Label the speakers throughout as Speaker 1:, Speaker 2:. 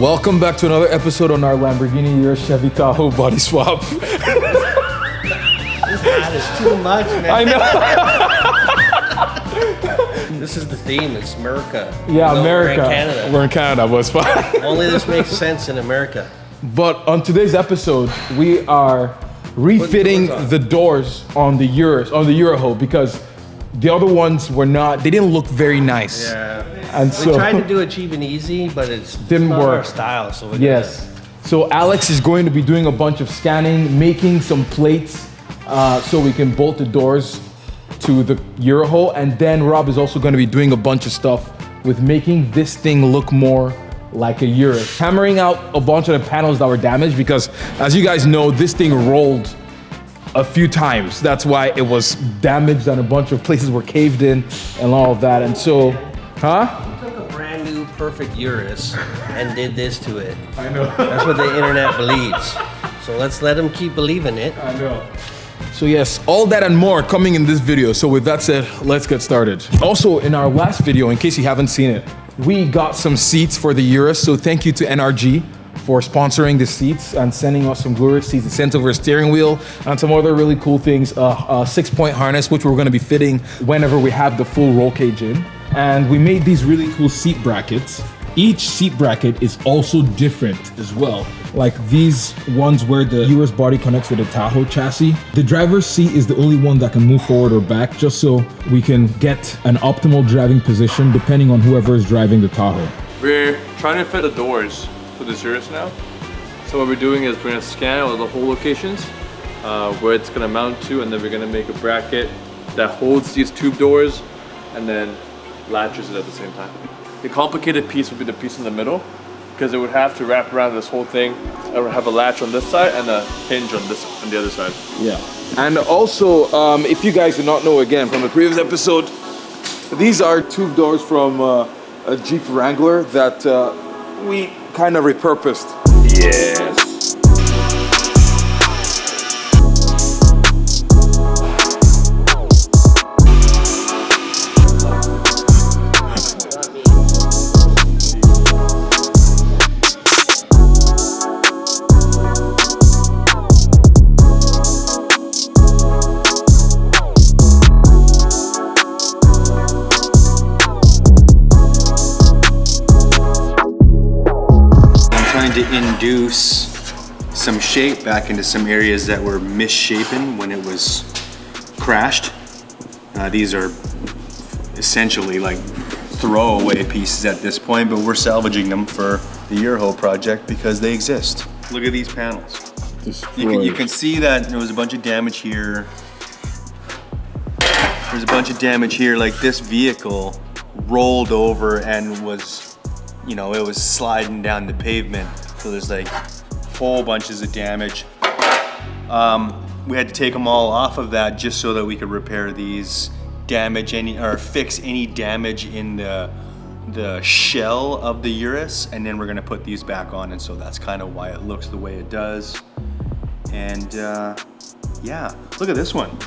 Speaker 1: Welcome back to another episode on our Lamborghini Urus Chevy Tahoe body swap.
Speaker 2: This hat is too much, man.
Speaker 1: I know.
Speaker 2: This is the theme. It's America.
Speaker 1: Yeah, America.
Speaker 2: We're in Canada.
Speaker 1: We're in Canada, but it's fine.
Speaker 2: Only this makes sense in America.
Speaker 1: But on today's episode, we are refitting the doors on the Urahoe because the other ones were not. They didn't look very nice.
Speaker 2: Yeah.
Speaker 1: And
Speaker 2: We tried to do it cheap and easy, but it's
Speaker 1: didn't
Speaker 2: not
Speaker 1: work.
Speaker 2: our style. So
Speaker 1: Yes. So Alex is going to be doing a bunch of scanning, making some plates, so we can bolt the doors to the Urahoe. And then Rob is also going to be doing a bunch of stuff with making this thing look more like a Urus. Hammering out a bunch of the panels that were damaged because, as you guys know, this thing rolled a few times. That's why it was damaged and a bunch of places were caved in and all of that. And so,
Speaker 2: You took a brand new perfect Urus and did this to it.
Speaker 1: I know.
Speaker 2: That's what the internet believes. So let's let them keep believing it.
Speaker 1: I know. So yes, all that and more coming in this video. So with that said, let's get started. Also, in our last video, in case you haven't seen it, we got some seats for the Urus. So thank you to NRG for sponsoring the seats and sending us some glorious seats. They sent over a steering wheel and some other really cool things. A 6-point harness, which we're gonna be fitting whenever we have the full roll cage in. And we made these really cool seat brackets. Each seat bracket is also different as well. Like these ones where the Urus body connects to the Tahoe chassis. The driver's seat is the only one that can move forward or back, just so we can get an optimal driving position depending on whoever is driving the Tahoe.
Speaker 3: We're trying to fit the doors for this Urus now. So what we're doing is we're gonna scan all the hole locations, where it's gonna mount to, and then we're gonna make a bracket that holds these tube doors and then latches it at the same time. The complicated piece would be the piece in the middle, because it would have to wrap around this whole thing. It would have a latch on this side and a hinge on the other side.
Speaker 1: Yeah. And also, if you guys do not know, again, from the previous episode, these are tube doors from a Jeep Wrangler that we kind of repurposed. Yes.
Speaker 4: To induce some shape back into some areas that were misshapen when it was crashed. These are essentially like throwaway pieces at this point, but we're salvaging them for the Urahoe project because they exist. Look at these panels. You can see that there was a bunch of damage here. There's a bunch of damage here, like this vehicle rolled over and was, you know, it was sliding down the pavement. So there's like whole bunches of damage. We had to take them all off of that just so that we could repair these fix any damage in the shell of the Urus, and then we're gonna put these back on, and so that's kind of why it looks the way it does. And yeah, look at this one.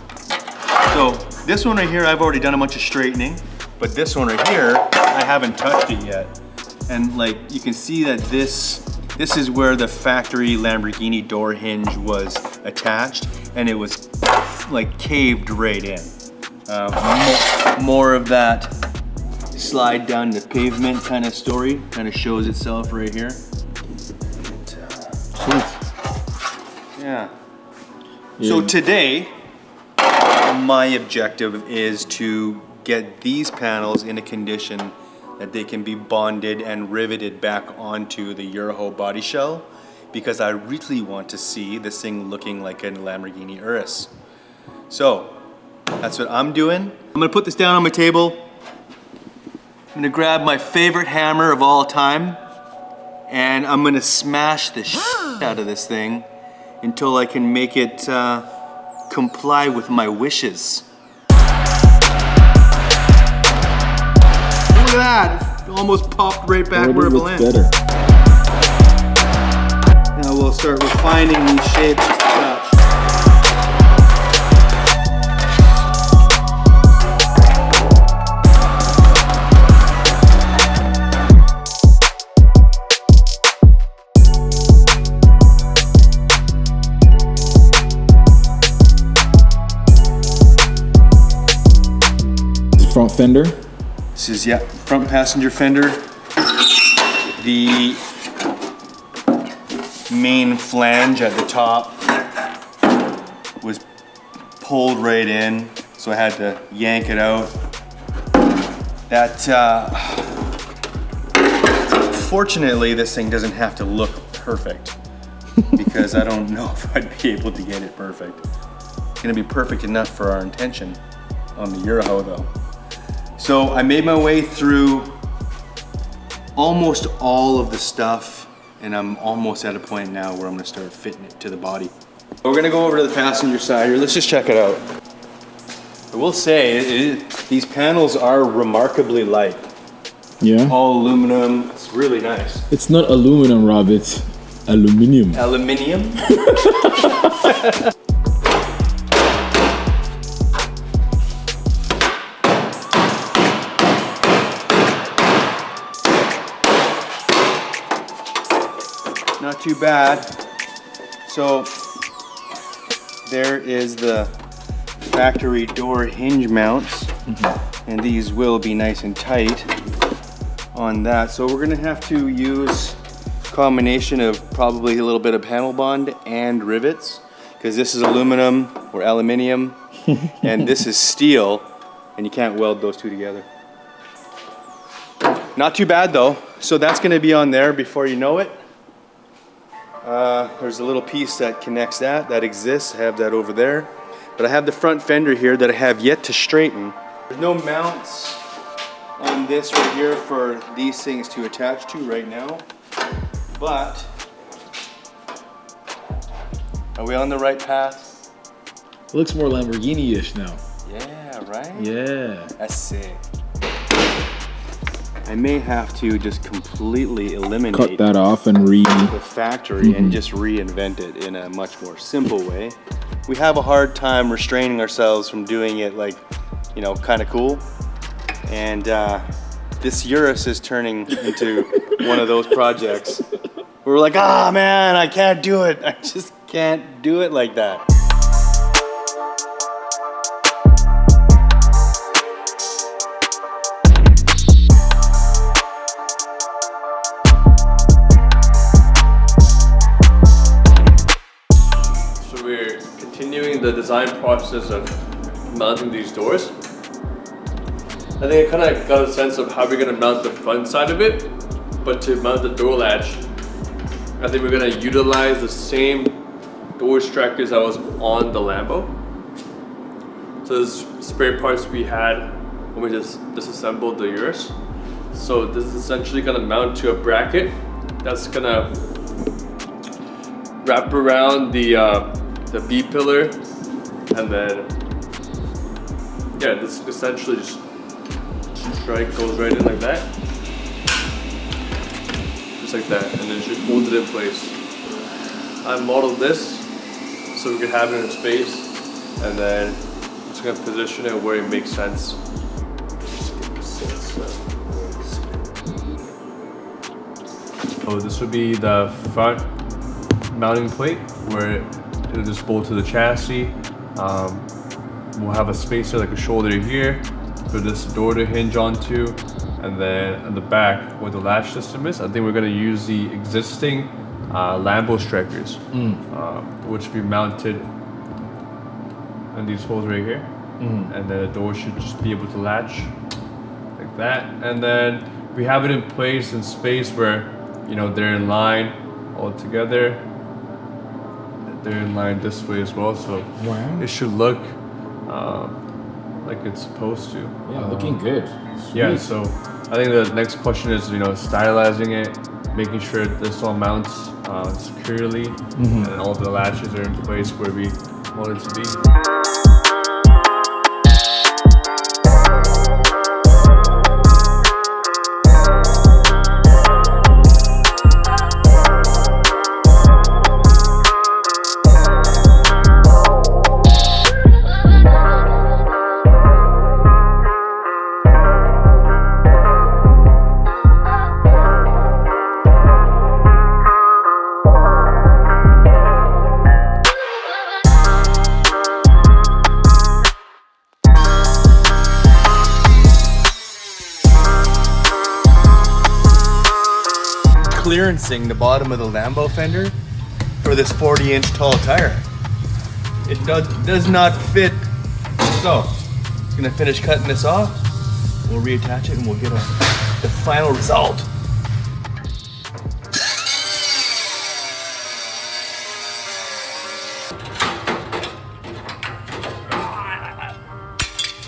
Speaker 4: So this one right here, I've already done a bunch of straightening, but this one right here, I haven't touched it yet. And like you can see that this is where the factory Lamborghini door hinge was attached, and it was like caved right in. More of that slide down the pavement kind of story kind of shows itself right here. Yeah. So today, my objective is to get these panels in a condition that they can be bonded and riveted back onto the Urahoe body shell, because I really want to see this thing looking like a Lamborghini Urus. So that's what I'm doing. I'm gonna put this down on my table. I'm gonna grab my favorite hammer of all time, and I'm gonna smash the shit out of this thing until I can make it comply with my wishes. Look at that, it almost popped right back where it belonged. Now we'll start refining these shapes just a touch.
Speaker 1: fender.
Speaker 4: This is, yeah, front passenger fender. The main flange at the top was pulled right in, so I had to yank it out. That, fortunately, this thing doesn't have to look perfect because I don't know if I'd be able to get it perfect. It's gonna be perfect enough for our intention on the Urahoe though. So I made my way through almost all of the stuff, and I'm almost at a point now where I'm gonna start fitting it to the body. We're gonna go over to the passenger side here. Let's just check it out. I will say, these panels are remarkably light.
Speaker 1: Yeah.
Speaker 4: All aluminum, it's really nice.
Speaker 1: It's not aluminum, Rob, it's aluminium.
Speaker 4: Aluminium? Not too bad. So there is the factory door hinge mounts, and these will be nice and tight on that. So we're gonna have to use a combination of probably a little bit of panel bond and rivets, because this is aluminum or aluminium and this is steel, and you can't weld those two together. Not too bad though. So that's gonna be on there before you know it. There's a little piece that connects that exists. I have that over there. But I have the front fender here that I have yet to straighten. There's no mounts on this right here for these things to attach to right now. But are we on the right path?
Speaker 1: It looks more Lamborghini-ish now.
Speaker 4: Yeah, right?
Speaker 1: Yeah.
Speaker 4: That's sick. I may have to just completely eliminate
Speaker 1: Cut that off and
Speaker 4: the factory and just reinvent it in a much more simple way. We have a hard time restraining ourselves from doing it like, you know, kind of cool. And this Urus is turning into one of those projects. We're like, ah, man, I can't do it. I just can't do it like that.
Speaker 3: The design process of mounting these doors. I think I kind of got a sense of how we're going to mount the front side of it, but to mount the door latch, I think we're going to utilize the same door strikers that was on the Lambo. So there's spare parts we had when we just disassembled the Urus. So this is essentially going to mount to a bracket that's going to wrap around the B pillar, and then yeah, this essentially just strike goes right in like that, just like that, and then it should hold it in place. I modeled this so we could have it in space, and then I'm just gonna position it where it makes sense. So this would be the front mounting plate where it'll just bolt to the chassis. We'll have a spacer like a shoulder here for this door to hinge onto, and then on the back where the latch system is, I think we're going to use the existing Lambo strikers, which will be mounted in these holes right here, and then the door should just be able to latch like that, and then we have it in place in space where, you know, they're in line all together. They're in line this way as well, so it should look like it's supposed to.
Speaker 1: Yeah, looking good. Sweet.
Speaker 3: Yeah, so I think the next question is, you know, stylizing it, making sure this all mounts securely, and all the latches are in place where we want it to be.
Speaker 4: clearancing the bottom of the Lambo fender for this 40-inch tall tire. It does not fit. So, I'm gonna finish cutting this off. We'll reattach it and we'll get the final result.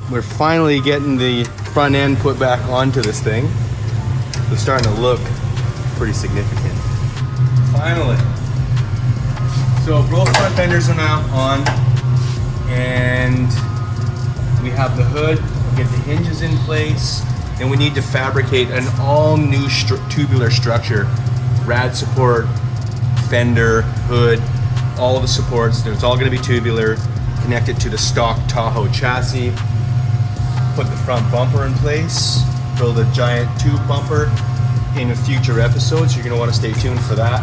Speaker 4: We're finally getting the front end put back onto this thing. It's starting to look pretty significant. Finally. So both front fenders are now on, and we have the hood, get the hinges in place, and we need to fabricate an all new tubular structure. Rad support, fender, hood, all the supports. It's all gonna be tubular, connected to the stock Tahoe chassis. Put the front bumper in place, build a giant tube bumper in a future episode, so you're gonna wanna stay tuned for that.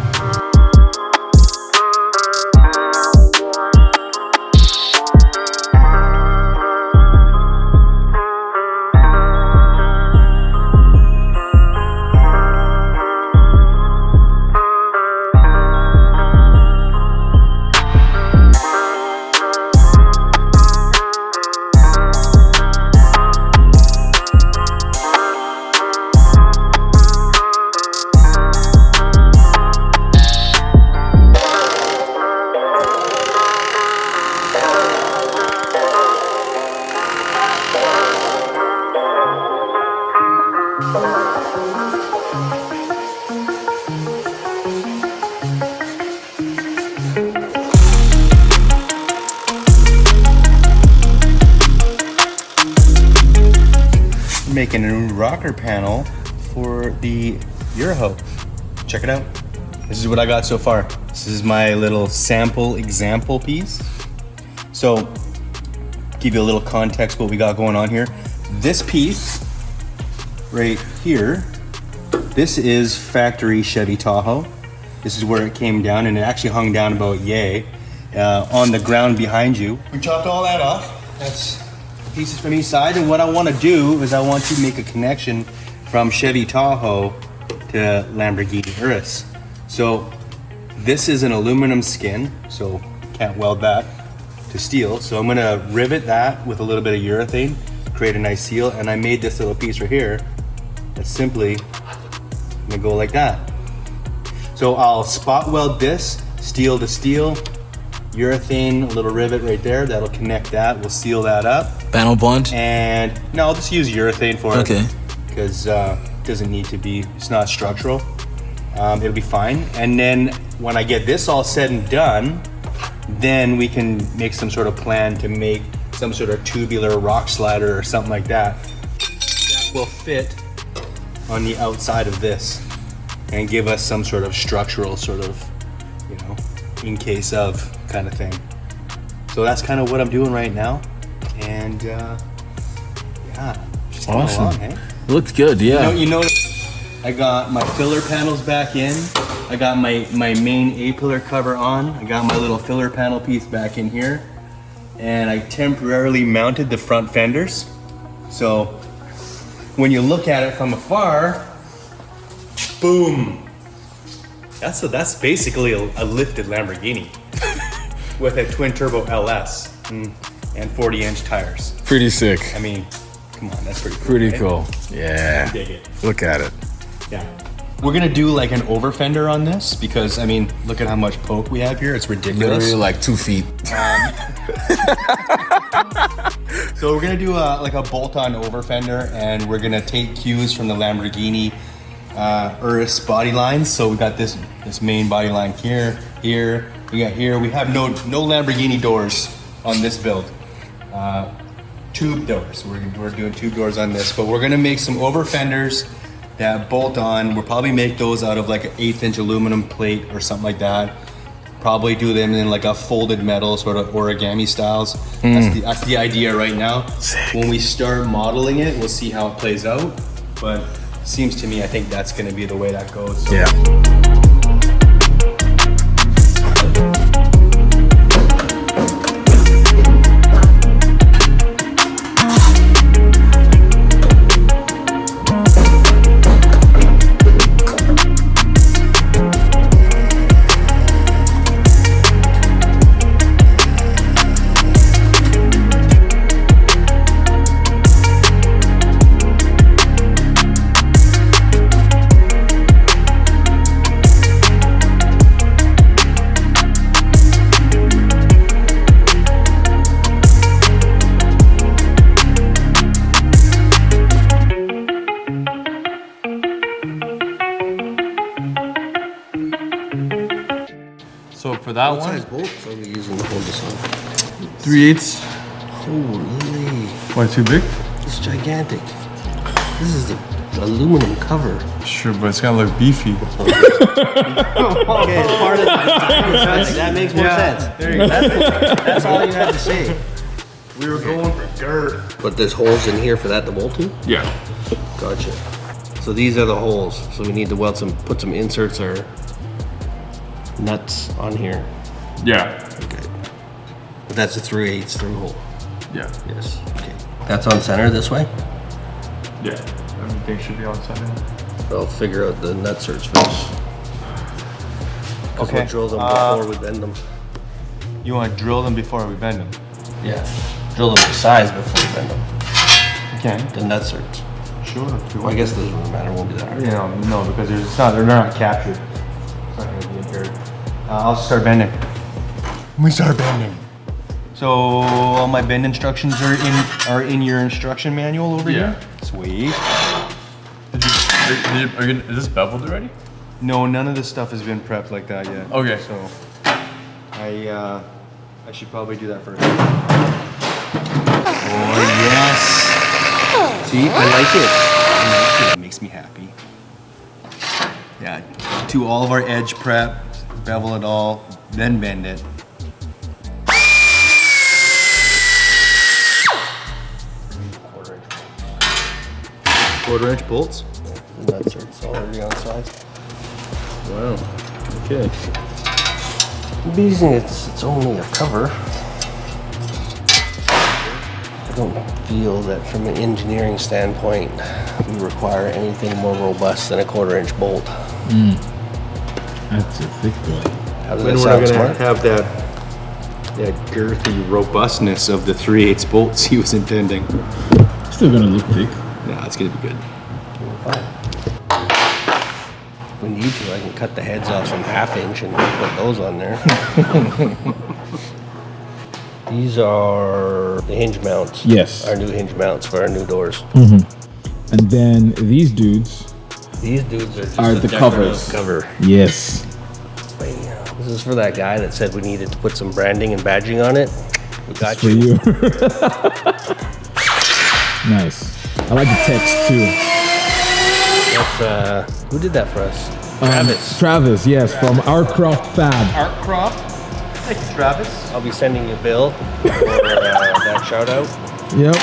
Speaker 4: Making a new rocker panel for the Urahoe. Check it out. This is what I got so far. This is my little sample example piece. So, give you a little context what we got going on here. This piece right here, this is factory Chevy Tahoe. This is where it came down, and it actually hung down about yay on the ground behind you. We chopped all that off. That's pieces from each side, and what I want to do is I want to make a connection from Chevy Tahoe to Lamborghini Urus. So this is an aluminum skin, so can't weld that to steel. So I'm gonna rivet that with a little bit of urethane, create a nice seal, and I made this little piece right here that's simply gonna go like that. So I'll spot weld this, steel to steel, urethane, a little rivet right there, that'll connect that, we'll seal that up.
Speaker 5: Panel bond?
Speaker 4: And no, I'll just use urethane for
Speaker 5: Okay.
Speaker 4: it. Because it doesn't need to be, it's not structural. It'll be fine. And then when I get this all said and done, then we can make some sort of plan to make some sort of tubular rock slider or something like that. That will fit on the outside of this and give us some sort of structural sort of, you know, in case of kind of thing. So that's kind of what I'm doing right now. And yeah, just coming
Speaker 5: Awesome.
Speaker 4: along, hey?
Speaker 5: It looks good, yeah.
Speaker 4: You know, I got my filler panels back in. I got my main A-pillar cover on. I got my little filler panel piece back in here. And I temporarily mounted the front fenders. So when you look at it from afar, boom. That's basically a lifted Lamborghini with a twin turbo LS and 40-inch tires.
Speaker 1: Pretty sick.
Speaker 4: I mean, come on, that's pretty cool.
Speaker 1: Pretty
Speaker 4: right?
Speaker 1: cool. Yeah.
Speaker 4: Dig it.
Speaker 1: Look at it.
Speaker 4: Yeah. We're gonna do like an over fender on this because I mean, look at how much poke we have here. It's ridiculous.
Speaker 1: Literally like 2 feet.
Speaker 4: So we're gonna do like a bolt-on over fender, and we're gonna take cues from the Lamborghini Urus body lines. So we got this main body line here. We got here. We have no Lamborghini doors on this build. Tube doors. We're doing tube doors on this, but we're gonna make some over fenders that bolt on. We'll probably make those out of like an 1/8-inch aluminum plate or something like that. Probably do them in like a folded metal sort of origami styles. That's the idea right now.
Speaker 1: Sick.
Speaker 4: When we start modeling it, we'll see how it plays out. But seems to me, I think that's gonna be the way that goes. So.
Speaker 1: Yeah.
Speaker 3: So for that
Speaker 2: What
Speaker 3: one,
Speaker 2: size bolts are we using to hold this on?
Speaker 3: 3/8.
Speaker 2: Holy,
Speaker 3: Why, too big?
Speaker 2: it's gigantic. This is the aluminum cover.
Speaker 3: Sure, but it's gonna look beefy.
Speaker 2: Okay, it's part of that makes more sense.
Speaker 3: There you go.
Speaker 2: That's all you had to say.
Speaker 3: We were going for girth.
Speaker 2: But there's holes in here for that to bolt to?
Speaker 3: Yeah.
Speaker 2: Gotcha. So these are the holes. So we need to put some inserts or nuts on here.
Speaker 3: Yeah.
Speaker 2: Okay. But that's a 3/8 through hole.
Speaker 3: Yeah.
Speaker 2: Yes. Okay. That's on center this way?
Speaker 3: Yeah. Everything should be on center.
Speaker 2: I'll figure out the nutserts first.
Speaker 4: Okay.
Speaker 2: We'll drill them before we bend them.
Speaker 4: You want to drill them before we bend them?
Speaker 2: Yeah. Drill them to size before we bend them.
Speaker 4: Okay.
Speaker 2: The nutserts.
Speaker 4: Sure.
Speaker 2: Well, I guess it doesn't matter. It won't be that hard.
Speaker 4: No, because they're not captured. It's not gonna be impaired. I'll start bending. We start bending. So all my bend instructions are in your instruction manual over here. Sweet.
Speaker 3: Is this beveled already?
Speaker 4: No, none of this stuff has been prepped like that yet.
Speaker 3: Okay.
Speaker 4: So I should probably do that first. Oh yes. See, I like it. It makes me happy. Yeah. Do all of our edge prep, bevel it all, then bend it. Quarter-inch bolts.
Speaker 2: The nutserts already on size.
Speaker 1: Wow. Okay.
Speaker 2: Being it's only a cover. I don't feel that from an engineering standpoint we require anything more robust than a 1/4-inch bolt.
Speaker 1: That's a thick boy.
Speaker 2: How does
Speaker 4: When
Speaker 2: that
Speaker 4: we're
Speaker 2: sound
Speaker 4: not gonna
Speaker 2: smart?
Speaker 4: have that girthy robustness of the 3/8 bolts he was intending.
Speaker 1: Still gonna look thick.
Speaker 4: Yeah, it's gonna be good.
Speaker 2: Fine. If we need to, I can cut the heads off some 1/2-inch and put those on there. These are the hinge mounts.
Speaker 1: Yes.
Speaker 2: Our new hinge mounts for our new doors.
Speaker 1: And then these dudes
Speaker 2: These dudes are just
Speaker 1: are
Speaker 2: a
Speaker 1: the
Speaker 2: decorative
Speaker 1: covers.
Speaker 2: cover.
Speaker 1: Yes.
Speaker 2: This is for that guy that said we needed to put some branding and badging on it. We got
Speaker 1: For you. Nice. I like the text too.
Speaker 2: That's, who did that for us? Travis.
Speaker 1: Travis, yes, from Our Craft Fab.
Speaker 4: Art crop. Thank you, Travis.
Speaker 2: I'll be sending you a bill for that shout out.
Speaker 1: Yep.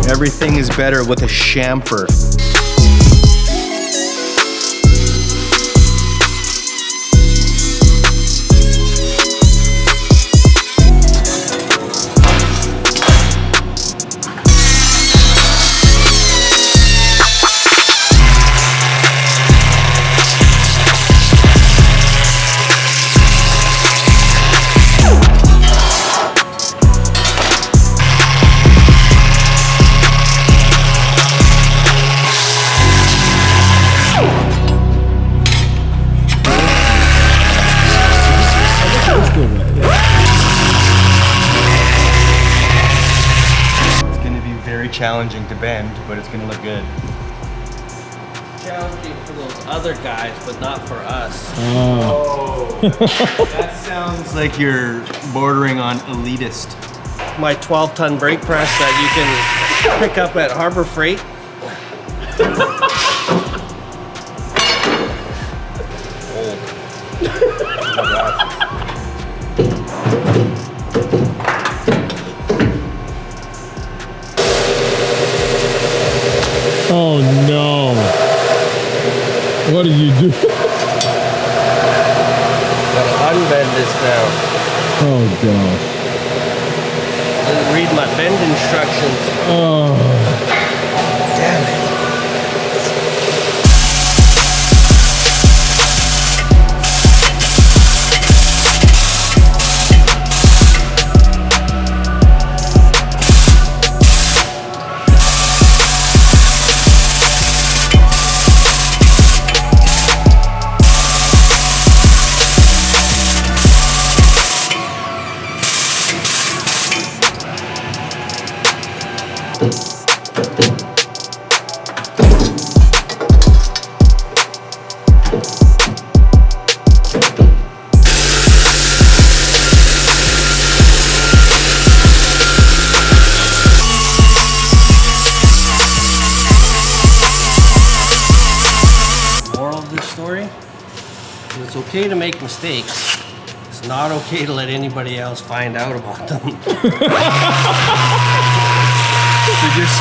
Speaker 4: Everything is better with a chamfer. Challenging to bend, but it's gonna look good.
Speaker 2: Challenging for those other guys, but not for us.
Speaker 1: Oh.
Speaker 4: That sounds like you're bordering on elitist.
Speaker 2: My 12-ton brake press that you can pick up at Harbor Freight. Old. Oh my God.
Speaker 1: Oh no. What did you do?
Speaker 2: Gotta unbend this now.
Speaker 1: Oh gosh.
Speaker 2: Didn't read my bend instructions.
Speaker 1: Oh.
Speaker 2: Damn it. It's okay to make mistakes. It's not okay to let anybody else find out about them.
Speaker 4: So just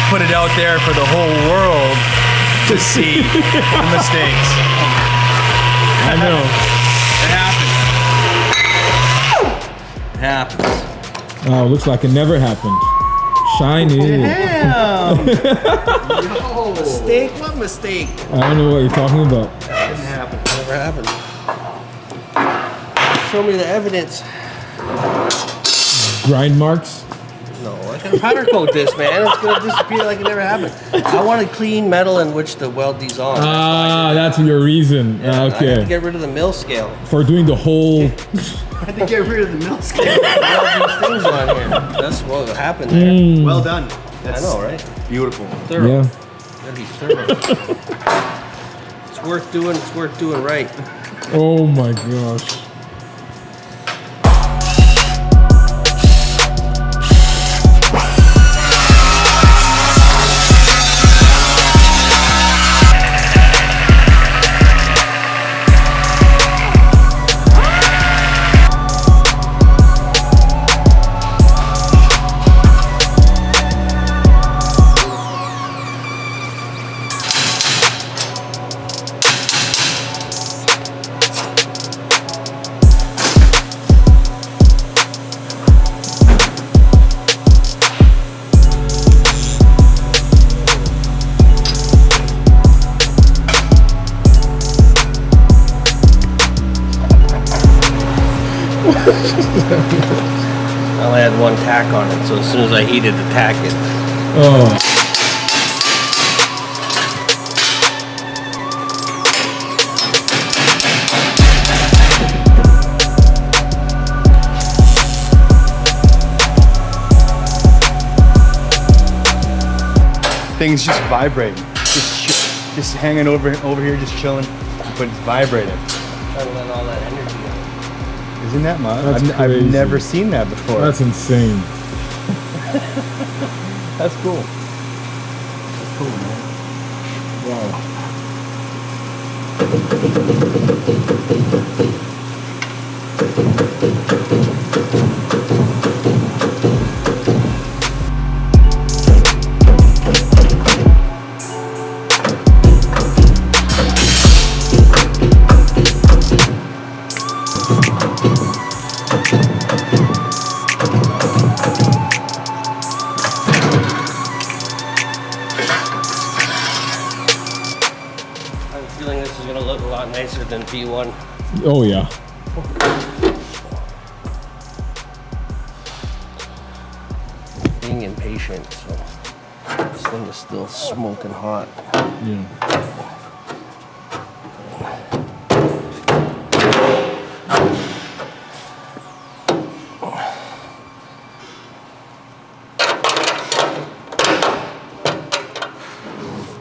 Speaker 4: put it out there for the whole world to see the mistakes.
Speaker 1: I know.
Speaker 2: It happens. It happens.
Speaker 1: Oh, looks like it never happened. Shiny.
Speaker 2: Damn! No. Mistake? What mistake?
Speaker 1: I don't know what you're talking about.
Speaker 2: It didn't happen. It never happened. Show me the evidence.
Speaker 1: Grind marks?
Speaker 2: No, I can powder coat this, man. It's gonna disappear like it never happened. I want a clean metal in which to weld these on.
Speaker 1: Ah, that's your reason.
Speaker 2: Yeah, I had to
Speaker 1: Okay.
Speaker 2: get rid of the mill scale.
Speaker 1: For doing the whole.
Speaker 2: I had to get rid of the mill scale. Weld these things on here. That's what happened there.
Speaker 4: Well done.
Speaker 2: I know, right?
Speaker 4: Beautiful.
Speaker 2: Thorough.
Speaker 1: Yeah.
Speaker 2: Gotta be thorough. It's worth doing. It's worth doing right.
Speaker 1: Oh my gosh.
Speaker 2: I only had one tack on it, so as soon as I heated the tack, it.
Speaker 1: Oh.
Speaker 4: Things just vibrating. Just hanging over here, just chilling, but it's vibrating.
Speaker 2: Trying to let all that energy out.
Speaker 4: Isn't that much?
Speaker 1: That's
Speaker 4: I've
Speaker 1: crazy.
Speaker 4: never seen that before.
Speaker 1: That's insane.
Speaker 4: That's cool.
Speaker 2: That's cool, man.
Speaker 1: Wow.
Speaker 2: This is gonna look a lot nicer than P1.
Speaker 1: Oh yeah.
Speaker 2: Being impatient, so this thing is still smoking hot.
Speaker 1: Yeah.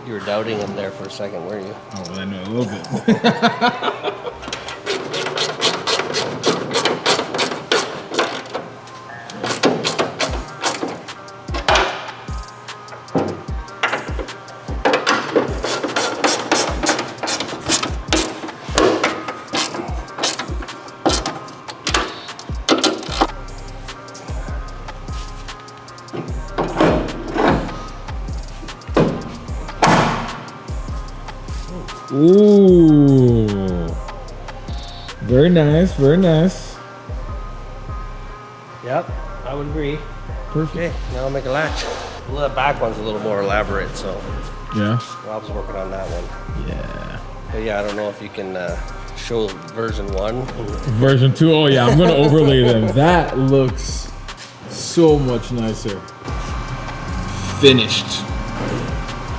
Speaker 2: You were doubting him there for a second, weren't you?
Speaker 1: Oh, well, I know a little bit. Ooh. Very nice, very nice.
Speaker 2: Yep, I would agree.
Speaker 1: Perfect.
Speaker 2: Okay, now I'll make a latch. Well, the back one's a little more elaborate, so
Speaker 1: Yeah.
Speaker 2: Rob's working on that one.
Speaker 1: Yeah.
Speaker 2: But yeah, I don't know if you can show version 1.
Speaker 1: Version 2. Oh yeah, I'm gonna overlay them. That looks so much nicer. Finished,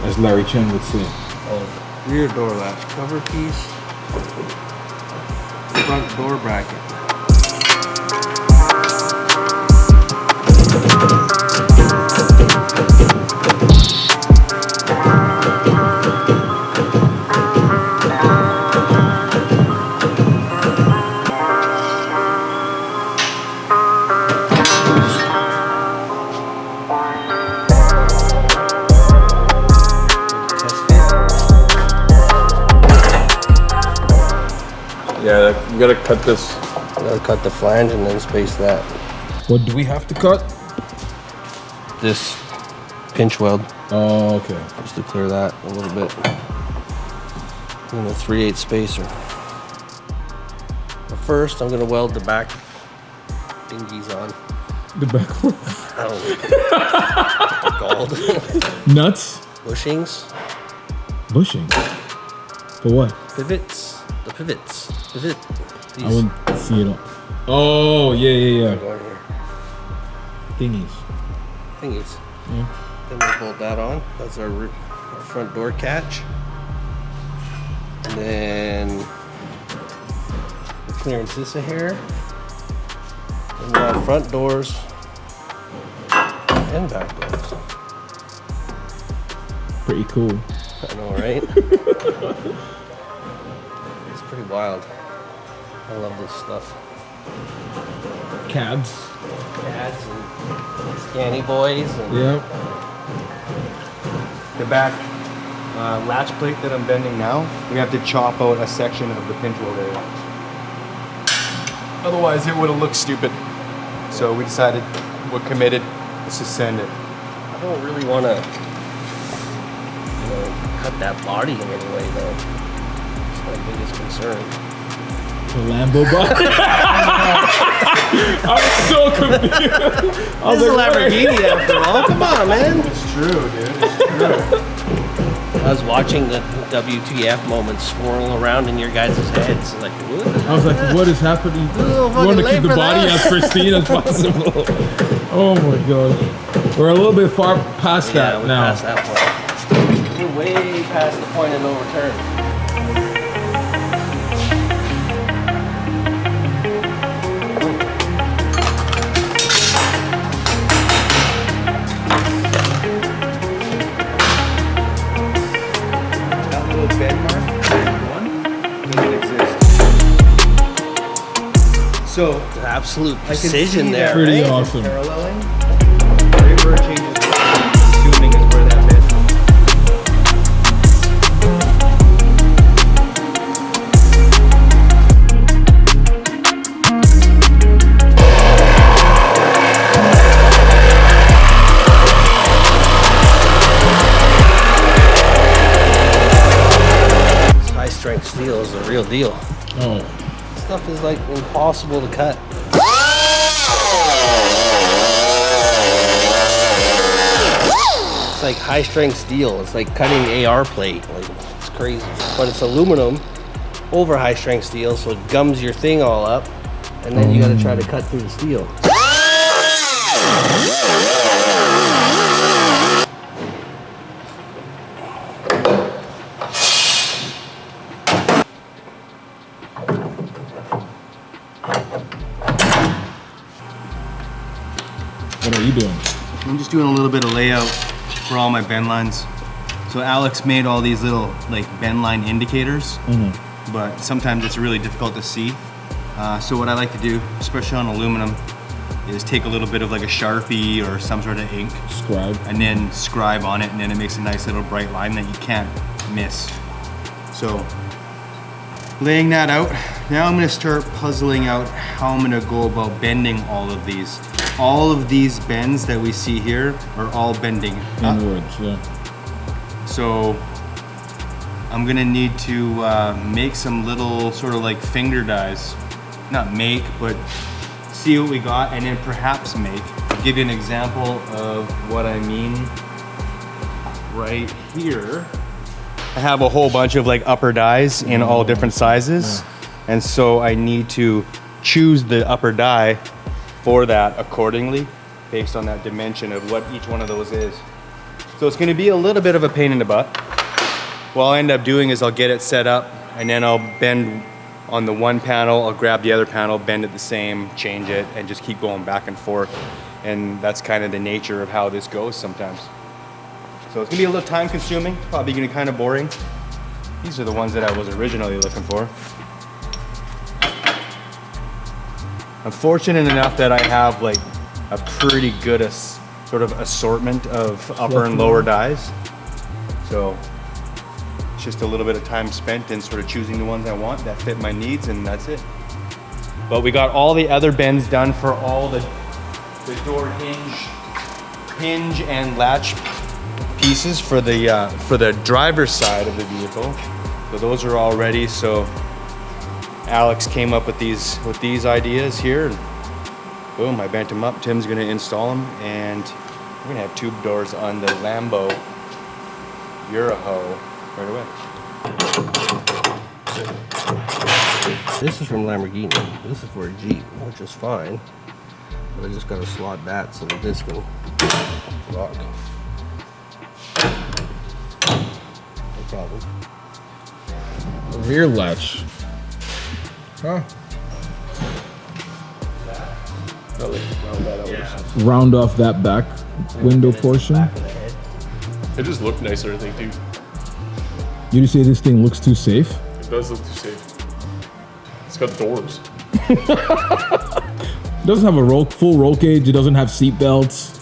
Speaker 1: as Larry Chen would say.
Speaker 2: Oh, rear door latch cover piece, front door bracket.
Speaker 3: Yeah, like, we gotta cut this.
Speaker 2: Gotta cut the flange and then space that.
Speaker 1: What do we have to cut?
Speaker 2: This pinch weld,
Speaker 1: Oh, okay.
Speaker 2: just to clear that a little bit. And a 3/8 spacer. But first, I'm gonna weld the back dinghies on.
Speaker 1: The back one.
Speaker 2: I don't know what they're called.
Speaker 1: Nuts.
Speaker 2: Bushings,
Speaker 1: Bushing. For what?
Speaker 2: pivots, the pivots, pivot.
Speaker 1: I wouldn't see it all. Oh, yeah.
Speaker 2: Going here.
Speaker 1: Thingies.
Speaker 2: Thingies.
Speaker 1: Yeah.
Speaker 2: Then we bolt that on. That's our front door catch. And then clearance this a hair. And we have front doors and back doors.
Speaker 1: Pretty cool.
Speaker 2: I know, right? It's pretty wild. I love this stuff.
Speaker 1: Cabs.
Speaker 2: Cats and scanny boys. And
Speaker 1: Yeah.
Speaker 4: The back latch plate that I'm bending now, we have to chop out a section of the pinch weld area. Otherwise, it would have looked stupid. So we decided we're committed. Let's just send it.
Speaker 2: I don't really want to, cut that body in any way, though. It's my biggest concern.
Speaker 1: The Lambo body. I was so confused. I was
Speaker 2: This is a
Speaker 1: like,
Speaker 2: Lamborghini after all. Come on, man.
Speaker 4: It's true, dude. It's true.
Speaker 2: I was watching the WTF moments swirl around in your guys' heads. Like, what?
Speaker 1: I was like, what is happening?
Speaker 2: Little
Speaker 1: We want
Speaker 2: fucking
Speaker 1: to
Speaker 2: late
Speaker 1: keep the
Speaker 2: for
Speaker 1: body
Speaker 2: that.
Speaker 1: as pristine as possible. Oh my god. We're a little bit far past
Speaker 2: Yeah,
Speaker 1: that
Speaker 2: we're
Speaker 1: now.
Speaker 2: past that point. We're way past the point of no return.
Speaker 4: That little bend mark, one, doesn't exist. So
Speaker 2: The absolute
Speaker 4: I can
Speaker 2: precision
Speaker 4: see
Speaker 2: there.
Speaker 4: that,
Speaker 1: Pretty
Speaker 2: right?
Speaker 1: awesome.
Speaker 4: paralleling. Right where it changes, assuming is where that bend.
Speaker 2: This high strength steel is the real deal.
Speaker 1: Oh.
Speaker 2: This stuff is like impossible to cut. It's like high strength steel. It's like cutting AR plate. Like, it's crazy. But it's aluminum over high strength steel, so it gums your thing all up. And then you gotta try to cut through the steel.
Speaker 1: What are you doing?
Speaker 4: I'm just doing a little bit of layout for all my bend lines. So Alex made all these little like bend line indicators, but sometimes it's really difficult to see. So what I like to do, especially on aluminum, is take a little bit of like a Sharpie or some sort of ink
Speaker 1: Scribe.
Speaker 4: and then scribe on it, and then it makes a nice little bright line that you can't miss. So laying that out, now I'm gonna start puzzling out how I'm gonna go about bending all of these. All of these bends that we see here are all bending up.
Speaker 1: Inwards, yeah.
Speaker 4: So I'm gonna need to make some little sort of like finger dies. Not make, but see what we got and then perhaps make. I'll give you an example of what I mean right here. I have a whole bunch of like upper dies in all different sizes. And so I need to choose the upper die for that accordingly based on that dimension of what each one of those is. So it's gonna be a little bit of a pain in the butt. What I'll end up doing is I'll get it set up and then I'll bend on the one panel, I'll grab the other panel, bend it the same, change it, and just keep going back and forth. And that's kind of the nature of how this goes sometimes. So it's gonna be a little time consuming, probably gonna be kind of boring. These are the ones that I was originally looking for. I'm fortunate enough that I have like a pretty good sort of assortment of upper and lower dies. So just a little bit of time spent in sort of choosing the ones I want that fit my needs, and that's it. But we got all the other bends done for all the door hinge and latch pieces for the driver's side of the vehicle. So those are all ready. So Alex came up with these ideas here, and boom, I bent them up. Tim's gonna install them, and we're gonna have tube doors on the Lambo Urahoe right away.
Speaker 2: This is from Lamborghini. This is for a Jeep, which is fine. But I just gotta slot that so that this can rock. No problem.
Speaker 1: Rear latch. Huh. Round off that back window portion.
Speaker 3: It just looked nicer, I think, too.
Speaker 1: You just say this thing looks too safe?
Speaker 3: It does look too safe. It's got doors.
Speaker 1: It doesn't have a full roll cage. It doesn't have seat belts.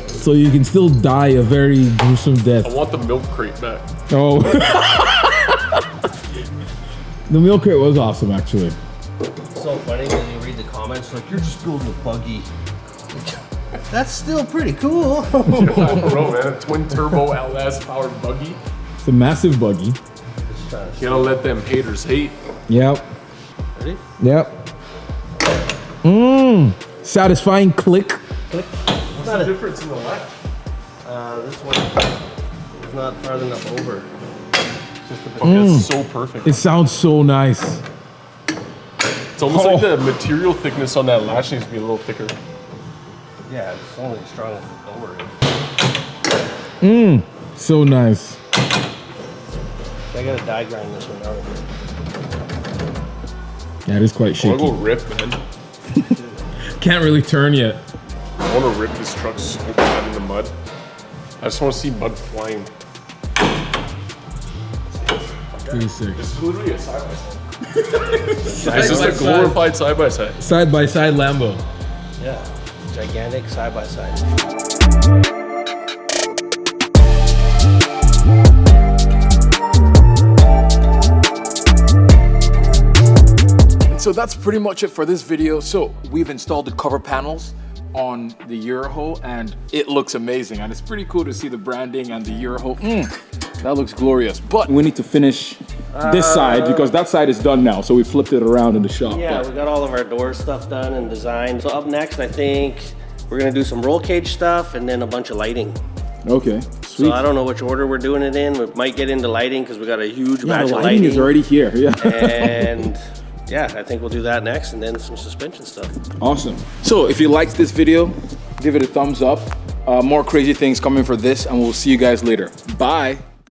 Speaker 1: So you can still die a very gruesome death.
Speaker 3: I want the milk crate back.
Speaker 1: Oh. The milk crate was awesome, actually.
Speaker 2: It's so funny when you read the comments, like, you're just building a buggy. That's still pretty cool.
Speaker 3: Bro, man, a twin turbo Outlast powered buggy.
Speaker 1: It's a massive buggy.
Speaker 3: You gotta let them haters hate.
Speaker 1: Yep.
Speaker 2: Ready?
Speaker 1: Yep. Satisfying click.
Speaker 3: What's the difference in the latch?
Speaker 2: This one is not farther enough over.
Speaker 3: It's so perfect.
Speaker 1: It sounds so nice.
Speaker 3: It's almost like the material thickness on that latch needs to be a little thicker.
Speaker 2: Yeah, it's only strong as the over.
Speaker 1: So nice.
Speaker 2: I gotta die grind this one out.
Speaker 1: Yeah, it is quite
Speaker 3: I
Speaker 1: shaky.
Speaker 3: wanna go rip, man.
Speaker 1: Can't really turn yet.
Speaker 3: I wanna rip this truck so bad in the mud. I just wanna see mud flying.
Speaker 1: Pretty sick.
Speaker 3: This is literally a side-by-side. This is a glorified side-by-side.
Speaker 1: Side-by-side Lambo.
Speaker 2: Yeah, gigantic side by side.
Speaker 1: So that's pretty much it for this video. So we've installed the cover panels on the Urahoe and it looks amazing. And it's pretty cool to see the branding and the Urahoe. That looks glorious. But we need to finish this side because that side is done now. So we flipped it around in the shop.
Speaker 2: Yeah, we got all of our door stuff done and designed. So up next, I think we're gonna do some roll cage stuff and then a bunch of lighting.
Speaker 1: Okay, sweet.
Speaker 2: So I don't know which order we're doing it in. We might get into lighting because we got a huge
Speaker 1: Yeah,
Speaker 2: batch
Speaker 1: the
Speaker 2: of
Speaker 1: lighting
Speaker 2: lighting.
Speaker 1: is already here. Yeah.
Speaker 2: And yeah, I think we'll do that next and then some suspension stuff.
Speaker 1: Awesome. So if you liked this video, give it a thumbs up. More crazy things coming for this and we'll see you guys later. Bye.